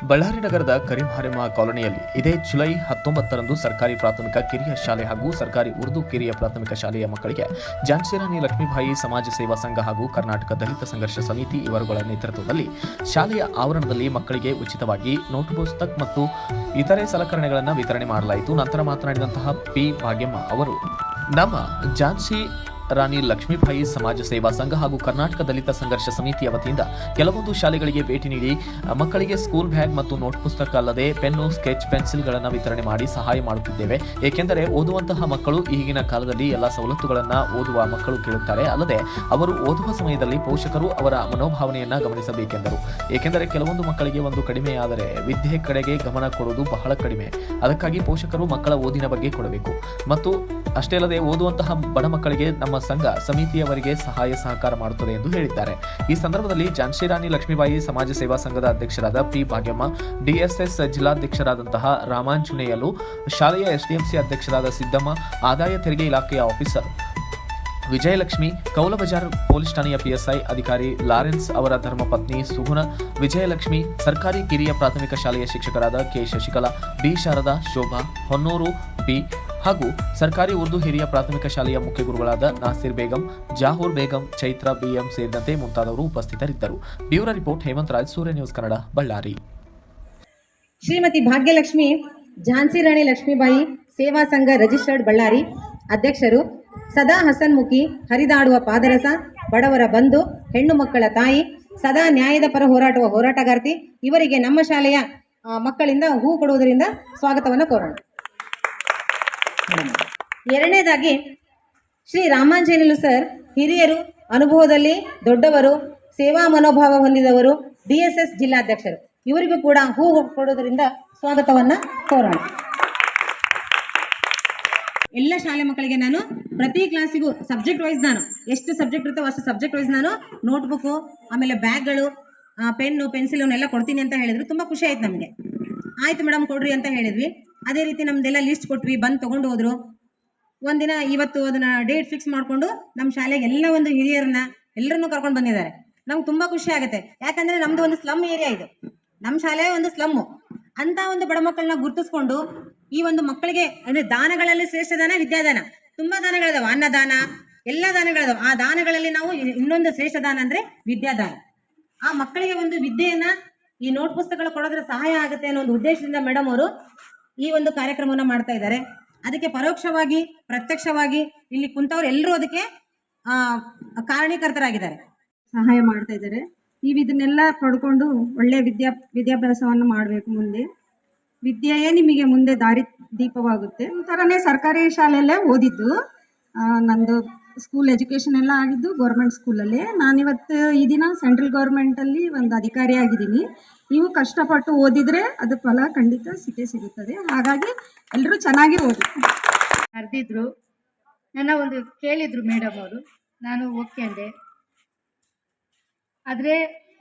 ಬಳ್ಳಾರಿ ನಗರದ ಕರಿಮಾರಿಮ್ಮ ಕಾಲೋನಿಯಲ್ಲಿ ಇದೇ ಜುಲೈ 19ರಂದು ಸರ್ಕಾರಿ ಪ್ರಾಥಮಿಕ ಕಿರಿಯ ಶಾಲೆ ಹಾಗೂ ಸರ್ಕಾರಿ ಉರ್ದು ಕಿರಿಯ ಪ್ರಾಥಮಿಕ ಶಾಲೆಯ ಮಕ್ಕಳಿಗೆ ಝಾನ್ಸಿ ರಾಣಿ ಲಕ್ಷ್ಮೀಬಾಯಿ ಸಮಾಜ ಸೇವಾ ಸಂಘ ಹಾಗೂ ಕರ್ನಾಟಕ ದಲಿತ ಸಂಘರ್ಷ ಸಮಿತಿ ಇವರುಗಳ ನೇತೃತ್ವದಲ್ಲಿ ಶಾಲೆಯ ಆವರಣದಲ್ಲಿ ಮಕ್ಕಳಿಗೆ ಉಚಿತವಾಗಿ ನೋಟ್ ಪುಸ್ತಕ ಮತ್ತು ಇತರೆ ಸಲಕರಣೆಗಳನ್ನು ವಿತರಣೆ ಮಾಡಲಾಯಿತು. ನಂತರ ಮಾತನಾಡಿದಂತಹ ಪಿ ಭಾಗ್ಯಮ್ಮ ಅವರು, ನಮ್ಮ ಝಾನ್ಸಿ ರಾಣಿ ಲಕ್ಷ್ಮೀಬಾಯಿ ಸಮಾಜ ಸೇವಾ ಸಂಘ ಹಾಗೂ ಕರ್ನಾಟಕ ದಲಿತ ಸಂಘರ್ಷ ಸಮಿತಿಯ ವತಿಯಿಂದ ಕೆಲವೊಂದು ಶಾಲೆಗಳಿಗೆ ಭೇಟಿ ನೀಡಿ ಮಕ್ಕಳಿಗೆ ಸ್ಕೂಲ್ ಬ್ಯಾಗ್ ಮತ್ತು ನೋಟ್ ಪುಸ್ತಕ ಅಲ್ಲದೆ ಪೆನ್ನು, ಸ್ಕೆಚ್, ಪೆನ್ಸಿಲ್ಗಳನ್ನು ವಿತರಣೆ ಮಾಡಿ ಸಹಾಯ ಮಾಡುತ್ತಿದ್ದೇವೆ. ಏಕೆಂದರೆ ಓದುವಂತಹ ಮಕ್ಕಳು ಈಗಿನ ಕಾಲದಲ್ಲಿ ಎಲ್ಲ ಸವಲತ್ತುಗಳನ್ನು ಓದುವ ಮಕ್ಕಳು ಕೇಳುತ್ತಾರೆ. ಅಲ್ಲದೆ ಅವರು ಓದುವ ಸಮಯದಲ್ಲಿ ಪೋಷಕರು ಅವರ ಮನೋಭಾವನೆಯನ್ನು ಗಮನಿಸಬೇಕೆಂದರು. ಏಕೆಂದರೆ ಕೆಲವೊಂದು ಮಕ್ಕಳಿಗೆ ಒಂದು ಕಡಿಮೆಯಾದರೆ ವಿದ್ಯೆ ಕಡೆಗೆ ಗಮನ ಕೊಡುವುದು ಬಹಳ ಕಡಿಮೆ. ಅದಕ್ಕಾಗಿ ಪೋಷಕರು ಮಕ್ಕಳ ಓದಿನ ಬಗ್ಗೆ ಕೊಡಬೇಕು. ಮತ್ತು ಅಷ್ಟೇ ಅಲ್ಲದೆ ಓದುವಂತಹ ಬಡ ಮಕ್ಕಳಿಗೆ ನಮ್ಮ ಸಂಘ ಸಮಿತಿಯವರಿಗೆ ಸಹಾಯ ಸಹಕಾರ ಮಾಡುತ್ತದೆ ಎಂದು ಹೇಳಿದ್ದಾರೆ. ಈ ಸಂದರ್ಭದಲ್ಲಿ ಝಾನ್ಸಿ ರಾಣಿ ಲಕ್ಷ್ಮೀಬಾಯಿ ಸಮಾಜ ಸೇವಾ ಸಂಘದ ಅಧ್ಯಕ್ಷರಾದ ಪಿ ಭಾಗ್ಯಮ್ಮ, ಡಿಎಸ್ಎಸ್ ಜಿಲ್ಲಾಧ್ಯಕ್ಷರಾದಂತಹ ರಾಮಾಂಜನೇಯಲು, ಶಾಲೆಯ ಎಸ್ಡಿಎಂಸಿ ಅಧ್ಯಕ್ಷರಾದ ಸಿದ್ದಮ್ಮ, ಆದಾಯ ತೆರಿಗೆ ಇಲಾಖೆಯ ಆಫೀಸರ್ ವಿಜಯಲಕ್ಷ್ಮಿ, ಕೌಲಬಜಾರ್ ಪೊಲೀಸ್ ಠಾಣೆಯ ಪಿಎಸ್ಐ ಅಧಿಕಾರಿ ಲಾರೆನ್ಸ್ ಅವರ ಧರ್ಮಪತ್ನಿ ಸುಗುಣ, ವಿಜಯಲಕ್ಷ್ಮಿ, ಸರ್ಕಾರಿ ಕಿರಿಯ ಪ್ರಾಥಮಿಕ ಶಾಲೆಯ ಶಿಕ್ಷಕರಾದ K Shashikala, B Sharada, Shobha, Honnur P ಹಾಗೂ ಸರ್ಕಾರಿ ಉರ್ದು ಹಿರಿಯ ಪ್ರಾಥಮಿಕ ಶಾಲೆಯ ಮುಖ್ಯ ಗುರುಗಳಾದ ನಾಸಿರ್ ಬೇಗಂ, ಜಾಹೂರ್ ಬೇಗಂ, ಚೈತ್ರ ಬಿಎಂ ಸೇರಿದಂತೆ ಮುಂತಾದವರು ಉಪಸ್ಥಿತರಿದ್ದರು. ಬ್ಯೂರೋ ರಿಪೋರ್ಟ್ ಹೇಮಂತ್ ರಾಜ್, ಸೂರ್ಯ ನ್ಯೂಸ್ ಕನ್ನಡ, ಬಳ್ಳಾರಿ. ಶ್ರೀಮತಿ ಭಾಗ್ಯಲಕ್ಷ್ಮಿ, ಝಾನ್ಸಿ ರಾಣಿ ಲಕ್ಷ್ಮೀಬಾಯಿ ಸೇವಾ ಸಂಘ ರಿಜಿಸ್ಟರ್ಡ್ ಬಳ್ಳಾರಿ ಅಧ್ಯಕ್ಷರು, ಸದಾ ಹಸನ್ಮುಖಿ, ಹರಿದಾಡುವ ಪಾದರಸ, ಬಡವರ ಬಂಧು, ಹೆಣ್ಣು ಮಕ್ಕಳ ತಾಯಿ, ಸದಾ ನ್ಯಾಯದ ಪರ ಹೋರಾಟುವ ಹೋರಾಟಗಾರ್ತಿ, ಇವರಿಗೆ ನಮ್ಮ ಶಾಲೆಯ ಮಕ್ಕಳಿಂದ ಹೂ ಕೊಡುವುದರಿಂದ ಸ್ವಾಗತವನ್ನು ಕೋರೋಣ. ಎರಡನೇದಾಗಿ ಶ್ರೀ ರಾಮಾಂಜನೇಯಲು ಸರ್, ಹಿರಿಯರು, ಅನುಭವದಲ್ಲಿ ದೊಡ್ಡವರು, ಸೇವಾ ಮನೋಭಾವ ಹೊಂದಿದವರು, ಡಿಎಸ್ಎಸ್ ಜಿಲ್ಲಾಧ್ಯಕ್ಷರು, ಇವರಿಗೂ ಕೂಡ ಹೂ ಕೊಡುವುದರಿಂದ ಸ್ವಾಗತವನ್ನು ಕೋರೋಣ. ಎಲ್ಲ ಶಾಲೆ ಮಕ್ಕಳಿಗೆ ನಾನು ಪ್ರತಿ ಕ್ಲಾಸಿಗೂ ಸಬ್ಜೆಕ್ಟ್ ವೈಸ್ ನಾನು ಎಷ್ಟು ಸಬ್ಜೆಕ್ಟ್ ಇರ್ತೋ ಅಷ್ಟು ಸಬ್ಜೆಕ್ಟ್ ವೈಸ್ ನಾನು ನೋಟ್ಬುಕ್ಕು, ಆಮೇಲೆ ಬ್ಯಾಗ್ಗಳು, ಪೆನ್ನು, ಪೆನ್ಸಿಲ್ ಅವನ್ನೆಲ್ಲ ಕೊಡ್ತೀನಿ ಅಂತ ಹೇಳಿದ್ರು. ತುಂಬ ಖುಷಿ ಆಯ್ತು ನಮಗೆ. ಆಯ್ತು ಮೇಡಮ್ ಕೊಡ್ರಿ ಅಂತ ಹೇಳಿದ್ವಿ. ಅದೇ ರೀತಿ ನಮ್ದೆಲ್ಲ ಲಿಸ್ಟ್ ಕೊಟ್ವಿ, ಬಂದು ತೊಗೊಂಡು ಹೋದ್ರು. ಒಂದಿನ ಇವತ್ತು ಅದನ್ನ ಡೇಟ್ ಫಿಕ್ಸ್ ಮಾಡಿಕೊಂಡು ನಮ್ಮ ಶಾಲೆಗೆ ಎಲ್ಲ ಒಂದು ಹಿರಿಯರನ್ನ ಎಲ್ಲರನ್ನೂ ಕರ್ಕೊಂಡು ಬಂದಿದ್ದಾರೆ. ನಮ್ಗೆ ತುಂಬ ಖುಷಿ ಆಗುತ್ತೆ. ಯಾಕಂದರೆ ನಮ್ಮದು ಒಂದು ಸ್ಲಮ್ ಏರಿಯಾ ಇದು, ನಮ್ಮ ಶಾಲೆ ಒಂದು ಸ್ಲಮ್ಮು. ಅಂತ ಒಂದು ಬಡ ಮಕ್ಕಳನ್ನ ಗುರುತಿಸ್ಕೊಂಡು ಈ ಒಂದು ಮಕ್ಕಳಿಗೆ ಅಂದರೆ ದಾನಗಳಲ್ಲಿ ಶ್ರೇಷ್ಠ ದಾನ ವಿದ್ಯಾದಾನ. ತುಂಬ ದಾನಗಳಿದಾವೆ, ಅನ್ನದಾನ, ಎಲ್ಲ ದಾನಗಳಿದಾವೆ. ಆ ದಾನಗಳಲ್ಲಿ ನಾವು ಇನ್ನೊಂದು ಶ್ರೇಷ್ಠ ದಾನ ಅಂದರೆ ವಿದ್ಯಾದಾನ. ಆ ಮಕ್ಕಳಿಗೆ ಒಂದು ವಿದ್ಯೆಯನ್ನ ಈ ನೋಟ್ ಪುಸ್ತಕಗಳು ಕೊಡೋದ್ರ ಸಹಾಯ ಆಗುತ್ತೆ ಅನ್ನೋ ಒಂದು ಉದ್ದೇಶದಿಂದ ಮೇಡಮ್ ಅವರು ಈ ಒಂದು ಕಾರ್ಯಕ್ರಮವನ್ನು ಮಾಡ್ತಾ ಇದ್ದಾರೆ. ಅದಕ್ಕೆ ಪರೋಕ್ಷವಾಗಿ ಪ್ರತ್ಯಕ್ಷವಾಗಿ ಇಲ್ಲಿ ಕುಂತವ್ರು ಎಲ್ಲರೂ ಅದಕ್ಕೆ ಕಾರಣೀಕರ್ತರಾಗಿದ್ದಾರೆ, ಸಹಾಯ ಮಾಡ್ತಾ ಇದ್ದಾರೆ. ನೀವು ಇದನ್ನೆಲ್ಲ ಪಡ್ಕೊಂಡು ಒಳ್ಳೆ ವಿದ್ಯಾಭ್ಯಾಸವನ್ನು ಮಾಡಬೇಕು. ಮುಂದೆ ವಿದ್ಯೆಯೇ ನಿಮಗೆ ಮುಂದೆ ದಾರಿ ದೀಪವಾಗುತ್ತೆ. ಈ ಥರನೇ ಸರ್ಕಾರಿ ಶಾಲೆಯಲ್ಲೇ ಓದಿದ್ದು. ನಂದು ಸ್ಕೂಲ್ ಎಜುಕೇಷನ್ ಎಲ್ಲ ಆಗಿದ್ದು ಗೌರ್ಮೆಂಟ್ ಸ್ಕೂಲಲ್ಲಿ. ನಾನಿವತ್ತು ಈ ದಿನ ಸೆಂಟ್ರಲ್ ಗೌರ್ಮೆಂಟಲ್ಲಿ ಒಂದು ಅಧಿಕಾರಿ ಆಗಿದ್ದೀನಿ. ನೀವು ಕಷ್ಟಪಟ್ಟು ಓದಿದರೆ ಅದು ಫಲ ಖಂಡಿತ ಸಿಗುತ್ತದೆ. ಹಾಗಾಗಿ ಎಲ್ಲರೂ ಚೆನ್ನಾಗಿ ಓದಿ. ಕರೆದಿದ್ರು, ನನ್ನ ಒಂದು ಕೇಳಿದರು ಮೇಡಮ್ ಅವರು, ನಾನು ಓಕೆ ಅಂದೆ. ಆದರೆ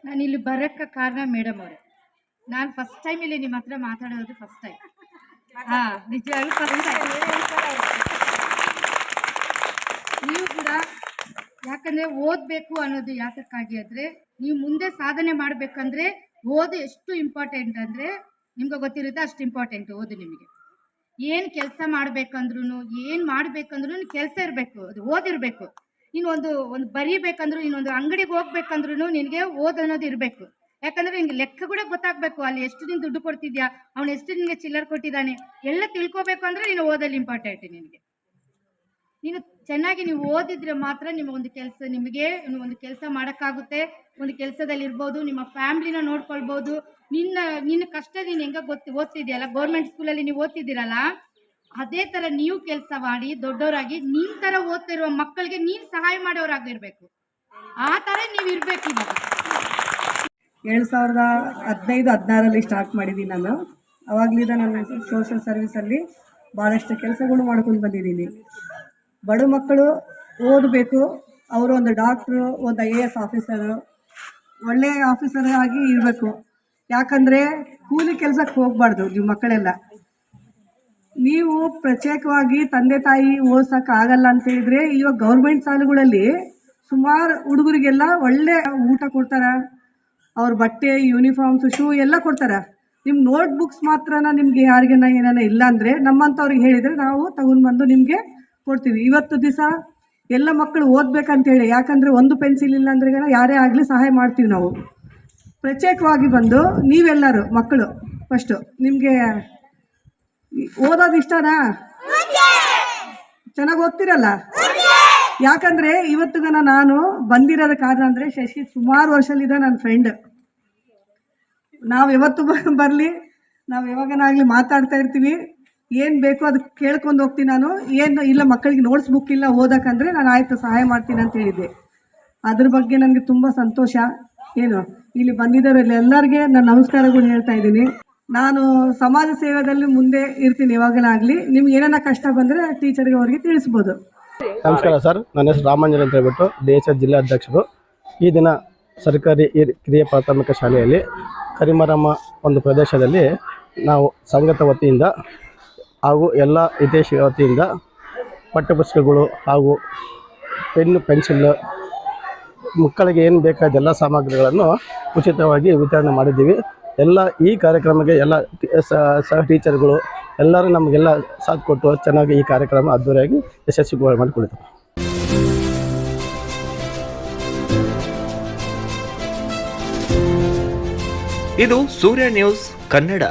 ನಾನು ಇಲ್ಲಿ ಬರೋಕ್ಕೆ ಕಾರಣ ಮೇಡಮ್ ಅವರೇ. ನಾನು ಫಸ್ಟ್ ಟೈಮ್ ಇಲ್ಲಿ ನಿಮ್ಮ ಹತ್ರ ಮಾತಾಡೋದು ಫಸ್ಟ್ ಟೈಮ್. ನಿಜವಾಗ್ಲೂ ಫಸ್ಟ್ ಟೈಮ್. ನೀವು ಕೂಡ ಯಾಕಂದರೆ ಓದಬೇಕು ಅನ್ನೋದು ಯಾತಕ್ಕಾಗಿ ಅಂದರೆ, ನೀವು ಮುಂದೆ ಸಾಧನೆ ಮಾಡಬೇಕಂದ್ರೆ ಓದು ಎಷ್ಟು ಇಂಪಾರ್ಟೆಂಟ್ ಅಂದರೆ ನಿಮ್ಗೆ ಗೊತ್ತಿರುತ್ತೆ, ಅಷ್ಟು ಇಂಪಾರ್ಟೆಂಟ್ ಓದು. ನಿಮಗೆ ಏನು ಕೆಲಸ ಮಾಡಬೇಕಂದ್ರೂ, ಏನು ಮಾಡಬೇಕಂದ್ರೂ ಕೆಲಸ ಇರಬೇಕು, ಅದು ಓದಿರಬೇಕು. ನೀನು ಒಂದು ಬರೀಬೇಕಂದ್ರೂ, ಇನ್ನೊಂದು ಅಂಗಡಿಗೆ ಹೋಗ್ಬೇಕಂದ್ರೂ ನಿನಗೆ ಓದು ಅನ್ನೋದು ಇರಬೇಕು. ಯಾಕಂದರೆ ನಿನಗೆ ಲೆಕ್ಕ ಕೂಡ ಗೊತ್ತಾಗಬೇಕು. ಅಲ್ಲಿ ಎಷ್ಟು ನೀನು ದುಡ್ಡು ಕೊಡ್ತಿದ್ಯಾ, ಅವನು ಎಷ್ಟು ನಿನಗೆ ಚಿಲ್ಲರ್ ಕೊಟ್ಟಿದ್ದಾನೆ, ಎಲ್ಲ ತಿಳ್ಕೊಬೇಕು ಅಂದರೆ ನೀನು ಓದಲ್ಲಿ ಇಂಪಾರ್ಟೆಂಟ್. ನೀನು ಚೆನ್ನಾಗಿ ನೀವು ಓದಿದ್ರೆ ಮಾತ್ರ ನಿಮಗೆ ಒಂದು ಕೆಲಸ ಮಾಡೋಕ್ಕಾಗುತ್ತೆ. ಒಂದು ಕೆಲಸದಲ್ಲಿ ಇರ್ಬೋದು, ನಿಮ್ಮ ಫ್ಯಾಮ್ಲಿನ ನೋಡ್ಕೊಳ್ಬೋದು. ನಿನ್ನ ಕಷ್ಟ ನೀನು ಹೆಂಗೆ ಓದ್ತಿದ್ಯಲ್ಲ, ಗೌರ್ಮೆಂಟ್ ಸ್ಕೂಲಲ್ಲಿ ನೀವು ಓದ್ತಿದ್ದೀರಲ್ಲ, ಅದೇ ಥರ ನೀವು ಕೆಲಸ ಮಾಡಿ ದೊಡ್ಡವರಾಗಿ ನಿನ್ನ ಥರ ಓದ್ತಿರುವ ಮಕ್ಕಳಿಗೆ ನೀನು ಸಹಾಯ ಮಾಡೋರಾಗಿರ್ಬೇಕು. ಆ ಥರ ನೀವು ಇರಬೇಕು. ಇವಾಗ 2015-16ರಲ್ಲಿ ಸ್ಟಾರ್ಟ್ ಮಾಡಿದ್ದೀನಿ ನಾನು. ಅವಾಗಲಿಂದ ನಾನು ಸೋಷಲ್ ಸರ್ವಿಸಲ್ಲಿ ಭಾಳಷ್ಟು ಕೆಲಸಗಳು ಮಾಡ್ಕೊಂಡು ಬಂದಿದ್ದೀನಿ. ಬಡ ಮಕ್ಕಳು ಓದಬೇಕು, ಅವರು ಒಂದು ಡಾಕ್ಟ್ರು, ಒಂದು IAS ಆಫೀಸರು, ಒಳ್ಳೆಯ ಆಫೀಸರ್ ಆಗಿ ಇರಬೇಕು. ಯಾಕಂದರೆ ಕೂಲಿ ಕೆಲಸಕ್ಕೆ ಹೋಗಬಾರ್ದು ನೀವು ಮಕ್ಕಳೆಲ್ಲ. ನೀವು ಪ್ರತ್ಯೇಕವಾಗಿ ತಂದೆ ತಾಯಿ ಓದ್ಸೋಕ್ಕಾಗಲ್ಲ ಅಂತ ಹೇಳಿದರೆ, ಇವಾಗ ಗೌರ್ಮೆಂಟ್ ಶಾಲೆಗಳಲ್ಲಿ ಸುಮಾರು ಹುಡುಗರಿಗೆಲ್ಲ ಒಳ್ಳೆ ಊಟ ಕೊಡ್ತಾರೆ, ಅವ್ರ ಬಟ್ಟೆ, ಯೂನಿಫಾರ್ಮ್ಸು, ಶೂ ಎಲ್ಲ ಕೊಡ್ತಾರೆ. ನಿಮ್ಮ ನೋಟ್ ಬುಕ್ಸ್ ಮಾತ್ರನ ನಿಮಗೆ ಯಾರಿಗೇನ ಏನಾನ ಇಲ್ಲ ಅಂದರೆ ನಮ್ಮಂಥವ್ರಿಗೆ ಹೇಳಿದರೆ ನಾವು ತಗೊಂಡು ಬಂದು ನಿಮಗೆ ಕೊಡ್ತೀವಿ. ಇವತ್ತು ದಿವಸ ಎಲ್ಲ ಮಕ್ಕಳು ಓದಬೇಕಂತೇಳಿ, ಯಾಕಂದರೆ ಒಂದು ಪೆನ್ಸಿಲ್ ಇಲ್ಲ ಅಂದ್ರೆ ಯಾರೇ ಆಗಲಿ ಸಹಾಯ ಮಾಡ್ತೀವಿ ನಾವು. ಪ್ರತ್ಯೇಕವಾಗಿ ಬಂದು ನೀವೆಲ್ಲರೂ ಮಕ್ಕಳು ಫಸ್ಟು ನಿಮಗೆ ಓದೋದು ಇಷ್ಟನಾ? ಚೆನ್ನಾಗಿ ಓದ್ತಿರಲ್ಲ? ಯಾಕಂದರೆ ಇವತ್ತಿಗನ ನಾನು ಬಂದಿರೋದ ಕಾರಣ ಅಂದರೆ ಶಶಿ ಸುಮಾರು ವರ್ಷಲಿದ್ದ ನನ್ನ ಫ್ರೆಂಡ್. ನಾವು ಯಾವತ್ತು ಬರಲಿ, ನಾವು ಯಾವಾಗನಾಗಲಿ ಮಾತಾಡ್ತಾ ಇರ್ತೀವಿ. ಏನು ಬೇಕೋ ಅದು ಕೇಳ್ಕೊಂಡು ಹೋಗ್ತೀನಿ ನಾನು. ಏನು ಇಲ್ಲ ಮಕ್ಕಳಿಗೆ ನೋಟ್ಸ್ ಬುಕ್ ಇಲ್ಲ ಓದೋಕ್ಕಂದರೆ ನಾನು ಆಯಿತು ಸಹಾಯ ಮಾಡ್ತೀನಿ ಅಂತ ಹೇಳಿದ್ದೆ. ಅದ್ರ ಬಗ್ಗೆ ನನಗೆ ತುಂಬ ಸಂತೋಷ. ಏನು ಇಲ್ಲಿ ಬಂದಿದ್ದವರೆಲ್ಲ ಎಲ್ಲರಿಗೆ ನಾನು ನಮಸ್ಕಾರಗಳು ಹೇಳ್ತಾ ಇದ್ದೀನಿ. ನಾನು ಸಮಾಜ ಸೇವೆಯಲ್ಲಿ ಮುಂದೆ ಇರ್ತೀನಿ ಯಾವಾಗಲಾಗಲಿ. ನಿಮ್ಗೆ ಏನಾರ ಕಷ್ಟ ಬಂದರೆ ಟೀಚರ್ಗೆ ಅವ್ರಿಗೆ ತಿಳಿಸ್ಬೋದು. ನಮಸ್ಕಾರ ಸರ್, ನನ್ನ ಹೆಸರು ರಾಮಾಂಜನ್ ಅಂತ ಹೇಳ್ಬಿಟ್ಟು ದೇಶ ಜಿಲ್ಲಾ ಅಧ್ಯಕ್ಷರು. ಈ ದಿನ ಸರ್ಕಾರಿ ಕಿರಿಯ ಪ್ರಾಥಮಿಕ ಶಾಲೆಯಲ್ಲಿ ಕರಿಮರಮ್ಮ ಒಂದು ಪ್ರದೇಶದಲ್ಲಿ ನಾವು ಸಂಘದ ವತಿಯಿಂದ ಹಾಗೂ ಎಲ್ಲ ಹಿತೈಷಿಗಳ ವತಿಯಿಂದ ಪಠ್ಯಪುಸ್ತಕಗಳು ಹಾಗೂ ಪೆನ್ನು ಪೆನ್ಸಿಲ್ ಮಕ್ಕಳಿಗೆ ಏನು ಬೇಕಾದ ಎಲ್ಲ ಸಾಮಗ್ರಿಗಳನ್ನು ಉಚಿತವಾಗಿ ವಿತರಣೆ ಮಾಡಿದ್ದೀವಿ. ಎಲ್ಲ ಈ ಕಾರ್ಯಕ್ರಮಕ್ಕೆ ಎಲ್ಲ ಸಹ ಟೀಚರ್ಗಳು ಎಲ್ಲರೂ ನಮಗೆಲ್ಲ ಸಾಥ್ ಕೊಟ್ಟು ಚೆನ್ನಾಗಿ ಈ ಕಾರ್ಯಕ್ರಮ ಅದ್ದೂರಿಯಾಗಿ ಯಶಸ್ವಿ ಮಾಡಿಕೊಡ್ತಾರೆ. ಇದು ಸೂರ್ಯ ನ್ಯೂಸ್ ಕನ್ನಡ.